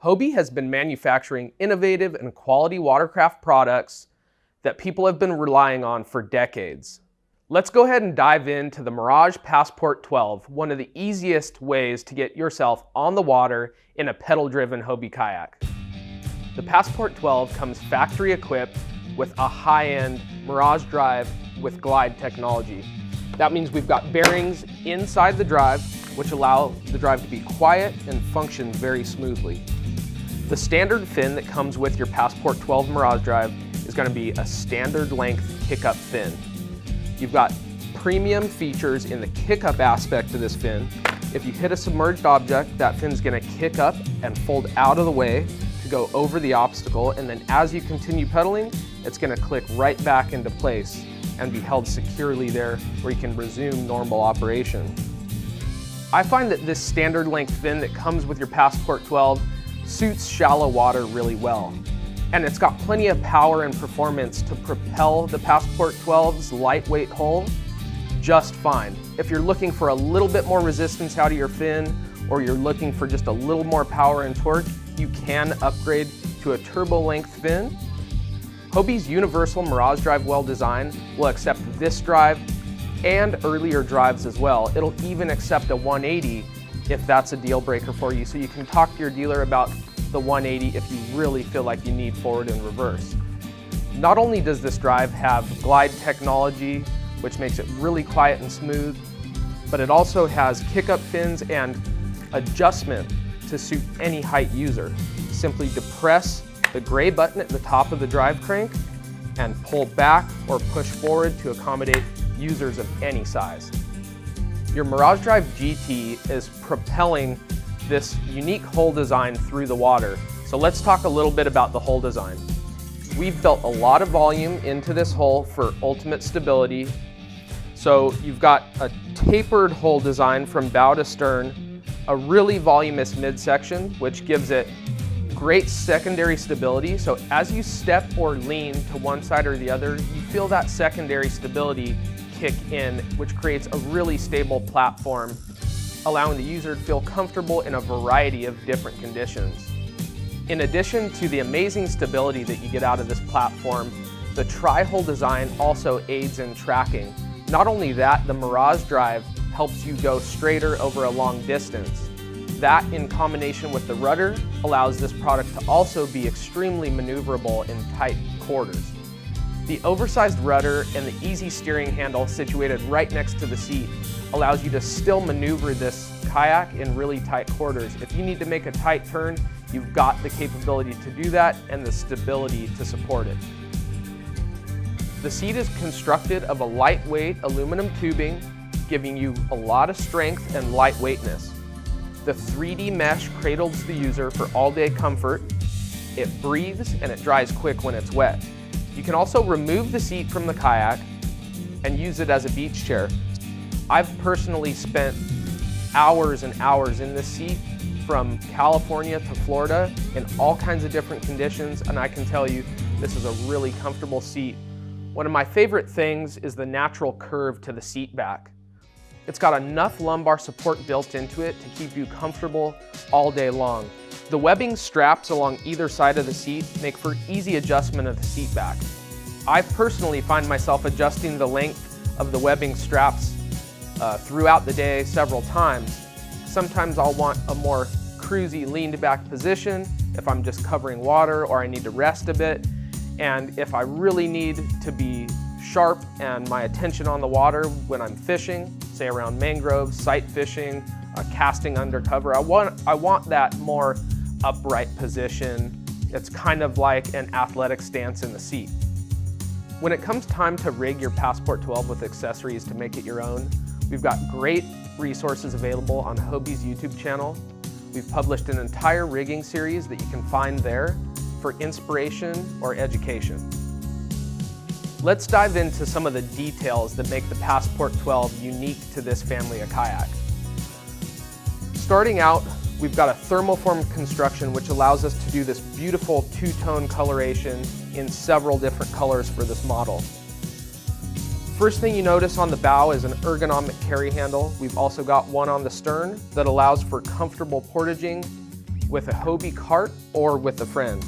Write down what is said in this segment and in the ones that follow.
Hobie has been manufacturing innovative and quality watercraft products that people have been relying on for decades. Let's go ahead and dive into the Mirage Passport 12, one of the easiest ways to get yourself on the water in a pedal-driven Hobie kayak. The Passport 12 comes factory equipped with a high-end Mirage drive with glide technology. That means we've got bearings inside the drive, which allow the drive to be quiet and function very smoothly. The standard fin that comes with your Passport 12 Mirage drive is going to be a standard length kick-up fin. You've got premium features in the kick-up aspect of this fin. If you hit a submerged object, that fin's going to kick up and fold out of the way to go over the obstacle, and then as you continue pedaling, it's going to click right back into place and be held securely there where you can resume normal operation. I find that this standard length fin that comes with your Passport 12 suits shallow water really well. And it's got plenty of power and performance to propel the Passport 12's lightweight hull just fine. If you're looking for a little bit more resistance out of your fin, or you're looking for just a little more power and torque, you can upgrade to a turbo length fin. Hobie's universal Mirage drive well design will accept this drive and earlier drives as well. It'll even accept a 180 if that's a deal breaker for you, so you can talk to your dealer about the 180 if you really feel like you need forward and reverse. Not only does this drive have glide technology, which makes it really quiet and smooth, but it also has kick-up fins and adjustment to suit any height user. Simply depress the gray button at the top of the drive crank and pull back or push forward to accommodate users of any size. Your Mirage Drive GT is propelling this unique hull design through the water. So let's talk a little bit about the hull design. We've built a lot of volume into this hull for ultimate stability. So you've got a tapered hull design from bow to stern, a really voluminous midsection, which gives it great secondary stability. So as you step or lean to one side or the other, you feel that secondary stability kick in, which creates a really stable platform, allowing the user to feel comfortable in a variety of different conditions. In addition to the amazing stability that you get out of this platform, the tri-hull design also aids in tracking. Not only that, the Mirage drive helps you go straighter over a long distance. That, in combination with the rudder, allows this product to also be extremely maneuverable in tight quarters. The oversized rudder and the easy steering handle situated right next to the seat allows you to still maneuver this kayak in really tight quarters. If you need to make a tight turn, you've got the capability to do that and the stability to support it. The seat is constructed of a lightweight aluminum tubing, giving you a lot of strength and lightweightness. The 3D mesh cradles the user for all-day comfort. It breathes and it dries quick when it's wet. You can also remove the seat from the kayak and use it as a beach chair. I've personally spent hours and hours in this seat from California to Florida in all kinds of different conditions, and I can tell you this is a really comfortable seat. One of my favorite things is the natural curve to the seat back. It's got enough lumbar support built into it to keep you comfortable all day long. The webbing straps along either side of the seat make for easy adjustment of the seat back. I personally find myself adjusting the length of the webbing straps throughout the day several times. Sometimes I'll want a more cruisy leaned back position if I'm just covering water or I need to rest a bit. And if I really need to be sharp and my attention on the water when I'm fishing, say around mangroves, sight fishing, casting undercover, I want that more upright position. It's kind of like an athletic stance in the seat. When it comes time to rig your Passport 12 with accessories to make it your own, we've got great resources available on Hobie's YouTube channel. We've published an entire rigging series that you can find there for inspiration or education. Let's dive into some of the details that make the Passport 12 unique to this family of kayak. Starting out, we've got a thermoform construction which allows us to do this beautiful two-tone coloration in several different colors for this model. First thing you notice on the bow is an ergonomic carry handle. We've also got one on the stern that allows for comfortable portaging with a Hobie cart or with a friend.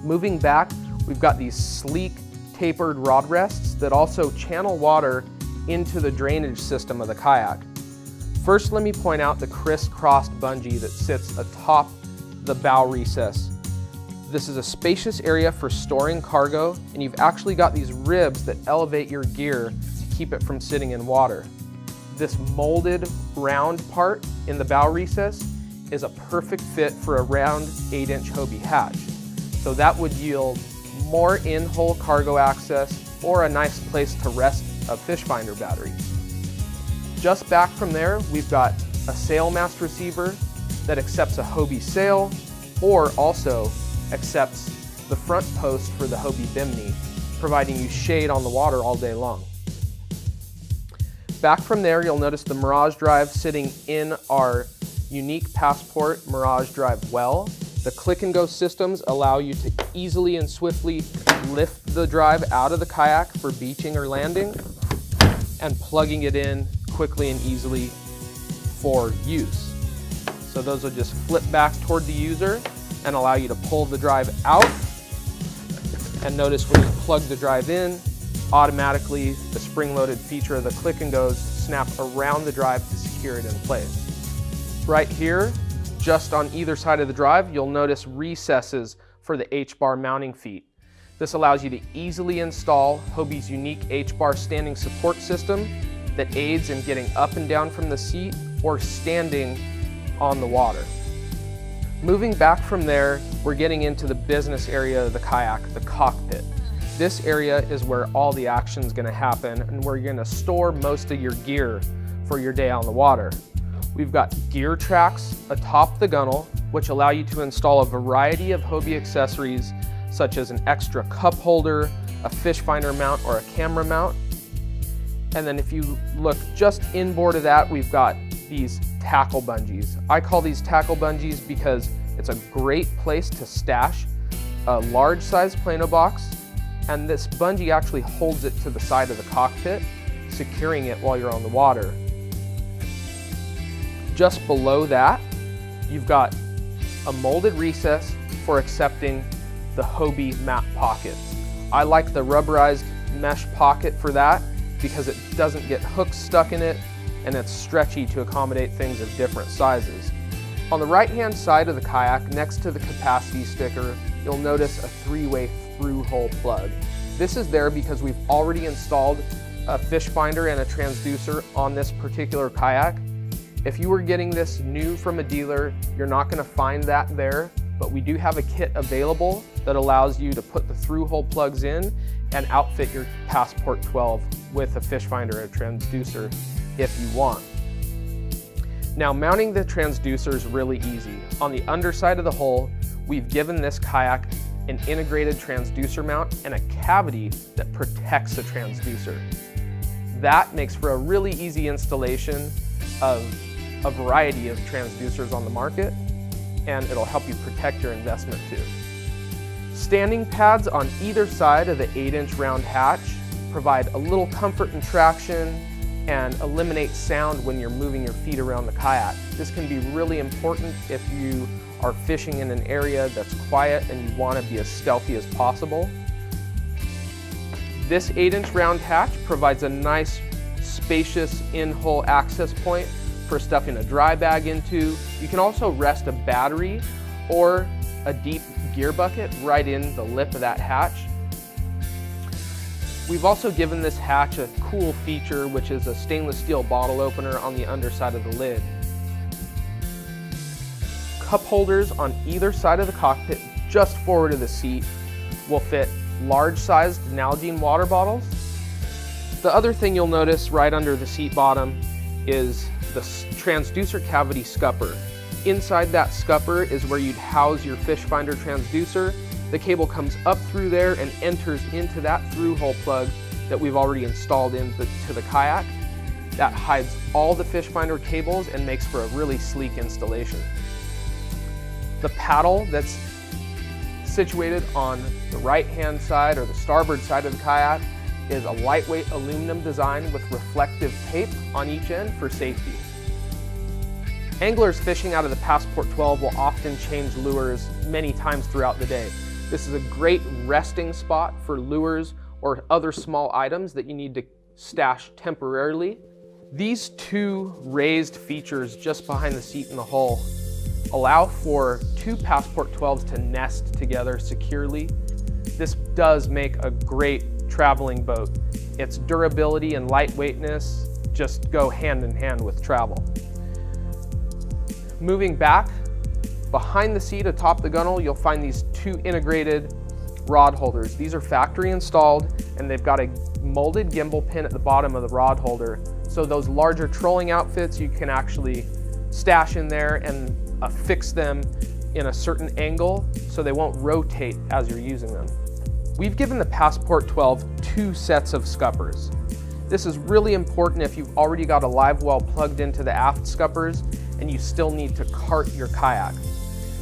Moving back, we've got these sleek tapered rod rests that also channel water into the drainage system of the kayak. First, let me point out the crisscrossed bungee that sits atop the bow recess. This is a spacious area for storing cargo, and you've actually got these ribs that elevate your gear to keep it from sitting in water. This molded round part in the bow recess is a perfect fit for a round 8-inch Hobie hatch. So that would yield more in-hole cargo access or a nice place to rest a fish finder battery. Just back from there, we've got a sail mast receiver that accepts a Hobie sail or also accepts the front post for the Hobie bimini, providing you shade on the water all day long. Back from there, you'll notice the Mirage drive sitting in our unique Passport Mirage drive well. The click and go systems allow you to easily and swiftly lift the drive out of the kayak for beaching or landing and plugging it in quickly and easily for use. So those will just flip back toward the user and allow you to pull the drive out. And notice when you plug the drive in, automatically the spring-loaded feature of the click and goes snap around the drive to secure it in place. Right here, just on either side of the drive, you'll notice recesses for the H-bar mounting feet. This allows you to easily install Hobie's unique H-bar standing support system that aids in getting up and down from the seat or standing on the water. Moving back from there, we're getting into the business area of the kayak, the cockpit. This area is where all the action is going to happen and where you're going to store most of your gear for your day on the water. We've got gear tracks atop the gunnel, which allow you to install a variety of Hobie accessories such as an extra cup holder, a fish finder mount, or a camera mount. And then if you look just inboard of that, we've got these tackle bungees. I call these tackle bungees because it's a great place to stash a large size Plano box, and this bungee actually holds it to the side of the cockpit, securing it while you're on the water. Just below that, you've got a molded recess for accepting the Hobie map pockets. I like the rubberized mesh pocket for that because it doesn't get hooks stuck in it and it's stretchy to accommodate things of different sizes. On the right-hand side of the kayak, next to the capacity sticker, you'll notice a 3-way through-hole plug. This is there because we've already installed a fish finder and a transducer on this particular kayak. If you were getting this new from a dealer, you're not going to find that there, but we do have a kit available that allows you to put the through-hole plugs in and outfit your Passport 12 with a fish finder and a transducer if you want. Now, mounting the transducer is really easy. On the underside of the hull, we've given this kayak an integrated transducer mount and a cavity that protects the transducer. That makes for a really easy installation of a variety of transducers on the market, and it'll help you protect your investment too. Standing pads on either side of the 8-inch round hatch provide a little comfort and traction and eliminate sound when you're moving your feet around the kayak. This can be really important if you are fishing in an area that's quiet and you want to be as stealthy as possible. This 8-inch round hatch provides a nice, spacious in-hole access point for stuffing a dry bag into. You can also rest a battery or a deep gear bucket right in the lip of that hatch. We've also given this hatch a cool feature, which is a stainless steel bottle opener on the underside of the lid. Cup holders on either side of the cockpit, just forward of the seat, will fit large-sized Nalgene water bottles. The other thing you'll notice right under the seat bottom is the transducer cavity scupper. Inside that scupper is where you'd house your fish finder transducer. The cable comes up through there and enters into that through-hole plug that we've already installed into the kayak. That hides all the fish finder cables and makes for a really sleek installation. The paddle that's situated on the right-hand side or the starboard side of the kayak is a lightweight aluminum design with reflective tape on each end for safety. Anglers fishing out of the Passport 12 will often change lures many times throughout the day. This is a great resting spot for lures or other small items that you need to stash temporarily. These two raised features just behind the seat in the hull allow for two Passport 12s to nest together securely. This does make a great traveling boat. Its durability and lightweightness just go hand in hand with travel. Moving back, behind the seat atop the gunnel, you'll find these two integrated rod holders. These are factory installed, and they've got a molded gimbal pin at the bottom of the rod holder. So those larger trolling outfits, you can actually stash in there and affix them in a certain angle so they won't rotate as you're using them. We've given the Passport 12 two sets of scuppers. This is really important if you've already got a live well plugged into the aft scuppers and you still need to cart your kayak.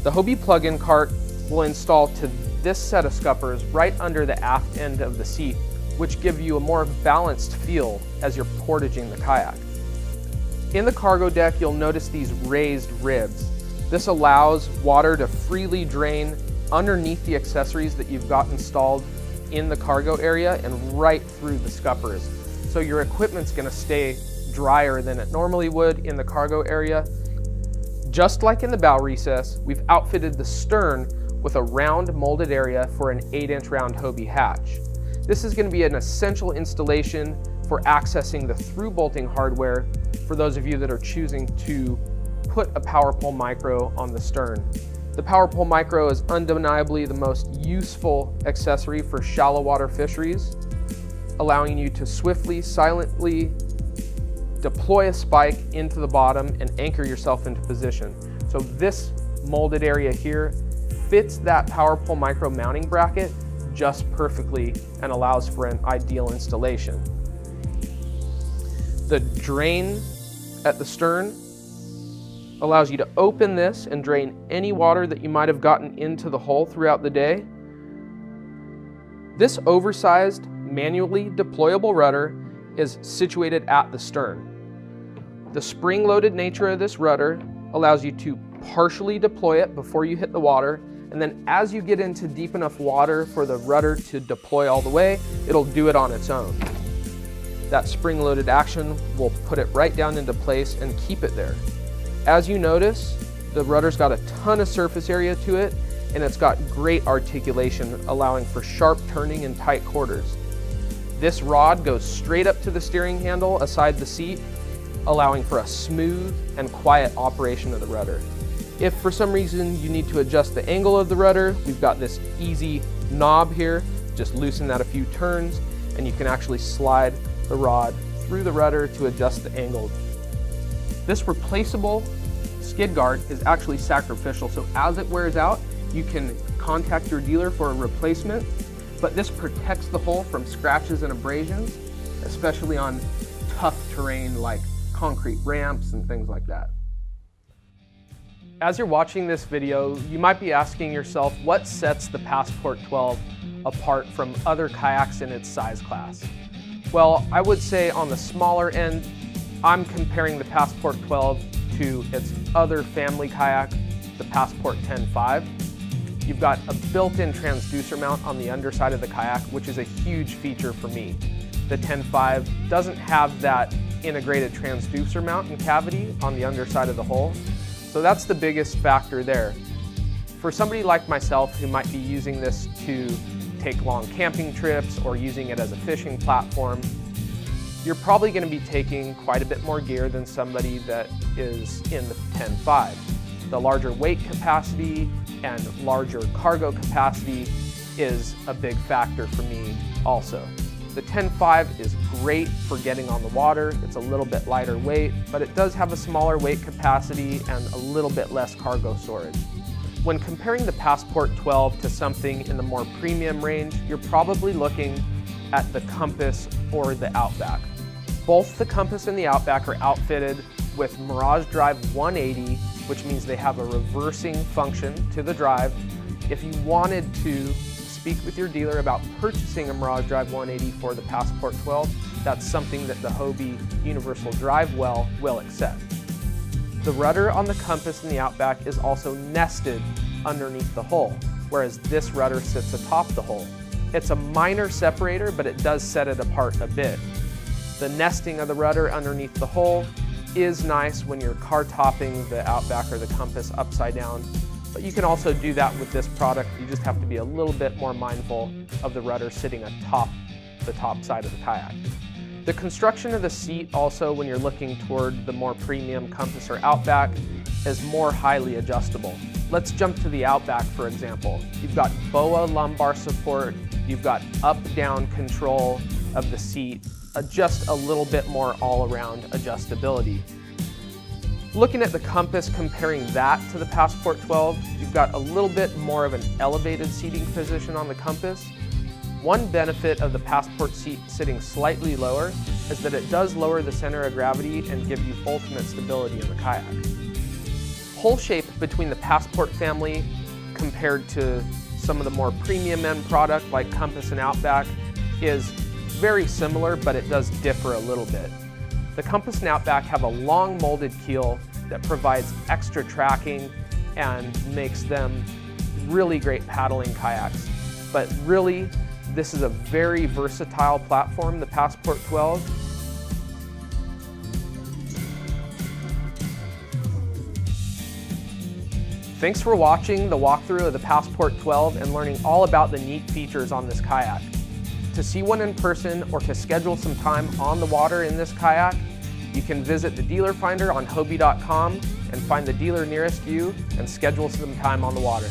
The Hobie plug-in cart will install to this set of scuppers right under the aft end of the seat, which give you a more balanced feel as you're portaging the kayak. In the cargo deck, you'll notice these raised ribs. This allows water to freely drain underneath the accessories that you've got installed in the cargo area and right through the scuppers. So your equipment's gonna stay drier than it normally would in the cargo area. Just like in the bow recess, we've outfitted the stern with a round molded area for an 8-inch round Hobie hatch. This is going to be an essential installation for accessing the through bolting hardware for those of you that are choosing to put a power pole micro on the stern. The power pole micro is undeniably the most useful accessory for shallow water fisheries, allowing you to swiftly, silently deploy a spike into the bottom and anchor yourself into position. So this molded area here fits that power pole micro mounting bracket just perfectly and allows for an ideal installation. The drain at the stern allows you to open this and drain any water that you might have gotten into the hull throughout the day. This oversized, manually deployable rudder is situated at the stern. The spring-loaded nature of this rudder allows you to partially deploy it before you hit the water, and then as you get into deep enough water for the rudder to deploy all the way, it'll do it on its own. That spring-loaded action will put it right down into place and keep it there. As you notice, the rudder's got a ton of surface area to it, and it's got great articulation, allowing for sharp turning in tight quarters. This rod goes straight up to the steering handle aside the seat, allowing for a smooth and quiet operation of the rudder. If for some reason you need to adjust the angle of the rudder, we've got this easy knob here. Just loosen that a few turns, and you can actually slide the rod through the rudder to adjust the angle. This replaceable skid guard is actually sacrificial, so as it wears out, you can contact your dealer for a replacement, but this protects the hull from scratches and abrasions, especially on tough terrain like concrete ramps and things like that. As you're watching this video, you might be asking yourself, what sets the Passport 12 apart from other kayaks in its size class? Well, I would say on the smaller end, I'm comparing the Passport 12 to its other family kayak, the Passport 10.5. You've got a built-in transducer mount on the underside of the kayak, which is a huge feature for me. The 10.5 doesn't have that integrated transducer mount and cavity on the underside of the hull, so that's the biggest factor there. For somebody like myself who might be using this to take long camping trips or using it as a fishing platform, you're probably going to be taking quite a bit more gear than somebody that is in the 10.5. The larger weight capacity and larger cargo capacity is a big factor for me also. The 10.5 is great for getting on the water. It's a little bit lighter weight, but it does have a smaller weight capacity and a little bit less cargo storage. When comparing the Passport 12 to something in the more premium range, you're probably looking at the Compass or the Outback. Both the Compass and the Outback are outfitted with Mirage Drive 180, which means they have a reversing function to the drive. If you wanted to speak with your dealer about purchasing a Mirage Drive 180 for the Passport 12, that's something that the Hobie Universal Drive Well will accept. The rudder on the Compass in the Outback is also nested underneath the hull, whereas this rudder sits atop the hull. It's a minor separator, but it does set it apart a bit. The nesting of the rudder underneath the hull is nice when you're car topping the Outback or the Compass upside down, but you can also do that with this product. You just have to be a little bit more mindful of the rudder sitting atop the top side of the kayak. The construction of the seat also, when you're looking toward the more premium Compass or Outback, is more highly adjustable. Let's jump to the Outback, for example. You've got BOA lumbar support, you've got up-down control of the seat, just a little bit more all-around adjustability. Looking at the Compass, comparing that to the Passport 12, you've got a little bit more of an elevated seating position on the Compass. One benefit of the Passport seat sitting slightly lower is that it does lower the center of gravity and give you ultimate stability in the kayak. Hull shape between the Passport family compared to some of the more premium end product like Compass and Outback is very similar, but it does differ a little bit. The Compass and Outback have a long molded keel that provides extra tracking and makes them really great paddling kayaks. But really, this is a very versatile platform, the Passport 12. Thanks for watching the walkthrough of the Passport 12 and learning all about the neat features on this kayak. To see one in person or to schedule some time on the water in this kayak, you can visit the dealer finder on hobie.com and find the dealer nearest you and schedule some time on the water.